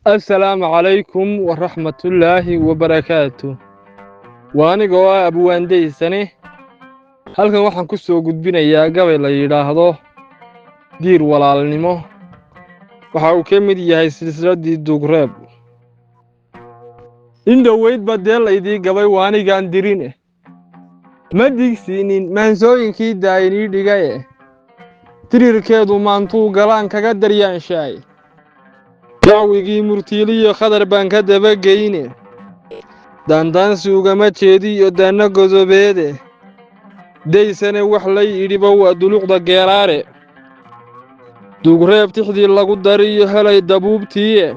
السلام عليكم ورحمة الله وبركاته. وأنا جوا أبو واندي سنة هل كان waxaan ku soo gudbinayaa gabay la yiraahdo diir walaalnimo waxa uu ka mid yahay silsiladii Duugreeb inda weyd badel idii gabay waanigaan dirine ma digsiinin maansooyinkii daayini dhigay tirirkeedu maantuu galaan kaga daryaanshay dawigii murtiiliyo khadar baan ka daba geyne dandaansi ugama jeediyo daana godobeede daysane wax lay idhiba waa duluqda geeraare Duugreeb tixdii lagu dariyo helay dabuubtiye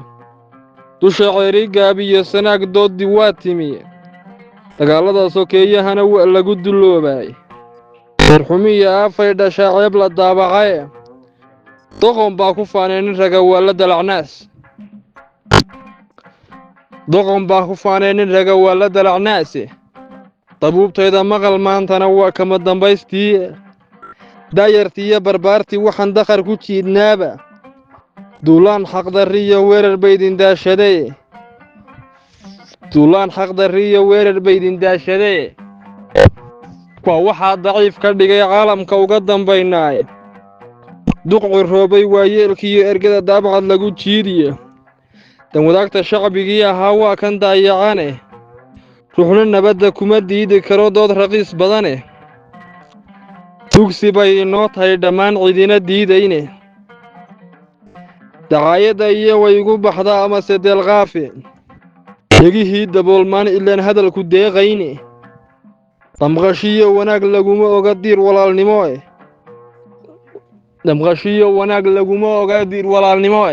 dusha ceeri gaabiyo sanaag dooddi waa timiye dagaalada sokeeyahana waa lagu duloobay xurxumiya afay dhasha ceeb la daabacay doqon baa ku faaneen raga waa la dalacnaas doqon baa ku faaneen raga waa la dalacnaase dabuubtayda maqal maantana waa kama dambaystii daayartiya barbaarti waxaan dakhar ku jiidnaaba duulaan xaqdariyo weerar baydin daashaday duulaan xaqdariyo weerar baydin daashaday waa waxa daciif ka dhigay caalamka uga dambaynaay duqcur roobay waayeelkiyo ergada daabacad lagu jiidiyo dan wadaagta shacbigii ahaa waa kan daayacane ruuxna nabadda kuma diidi karo dood raqiis badane dugsi bay inoo tahay dhammaan cidina diidayne dacaayadda iyo way igu baxdaa amase deelqaafe dhegihii daboolmaan ilaan hadalku deeqayne damqashiyo wanaag laguma oga diir walaalnimo damqashiyo wanaag laguma oga diir walaalnimo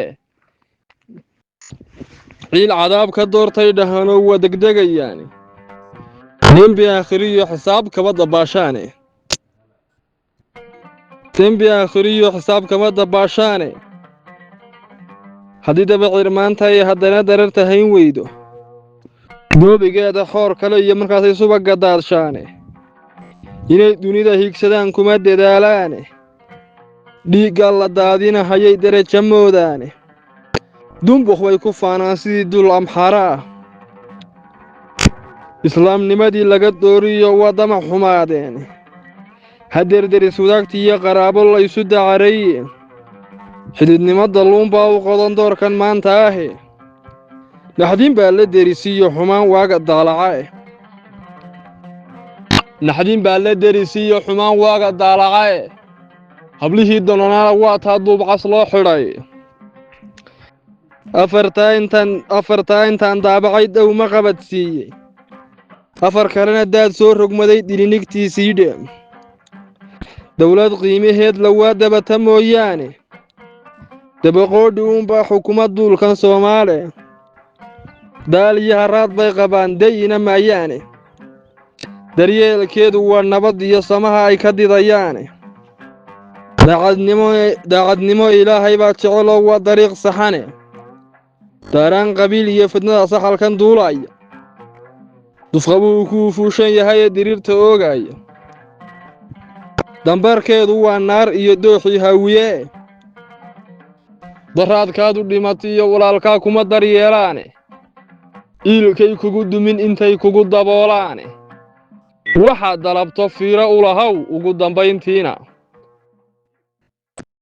ciil cadaab ka doortay dhahano waa degdegayaan dembi aakhiriyo xisaab kaba dabaashaane dembi aakhiriyo xisaab kaba dabaashaane haddii dabacir maanta ay haddana dararta hayn weydo doobigeeda xoor kale iyo markaasay subaga daadshaane inay dunida hiigsadaan kuma dadaalaane dhiigga la daadina hayay darajo moodaane dumbuk way ku faanaan sidii dul amxara ah islaamnimadii laga dooriyo waa damac xumaadeen hadeerderis wadaagtiiyo qaraabo laysu dacareeye xididnimada luunbaa u qodan doorkan maanta ahe naxdin baa la derisiyo xumaan waaga daalaca naxdin baa la derisiyo xumaan waaga daalaca hablihii dononaana waa taa duubcas loo xidhay afartaa intaan daabacay dhow ma qabadsiiyey afar kalena daad soo rogmaday dhilinigtiisii dhe dowlad qiimaheed la waa dabata mooyaane dabaqoodhi uunbaa xukumad duulkan Soomaale daal iyo haraad bay qabaan dayina maayaane daryeelkeedu waa nabad iyo samaha ay ka didayaane daacadnimo ilaahay baa jeceloo waa dariiq saxane daaraan qabiil iyo fidnada saxalkan duulaya dufqabuu kuu fuushan yahay ee diriirta oogaya dambarkeedu waa naar iyo dooxii hawiye daraadkaadu dhimatiyo walaalkaa kuma daryeelaane iilkay kugu dumin intay kugu daboolaane waxaad dalabto fiiro u lahow ugu dambayntiina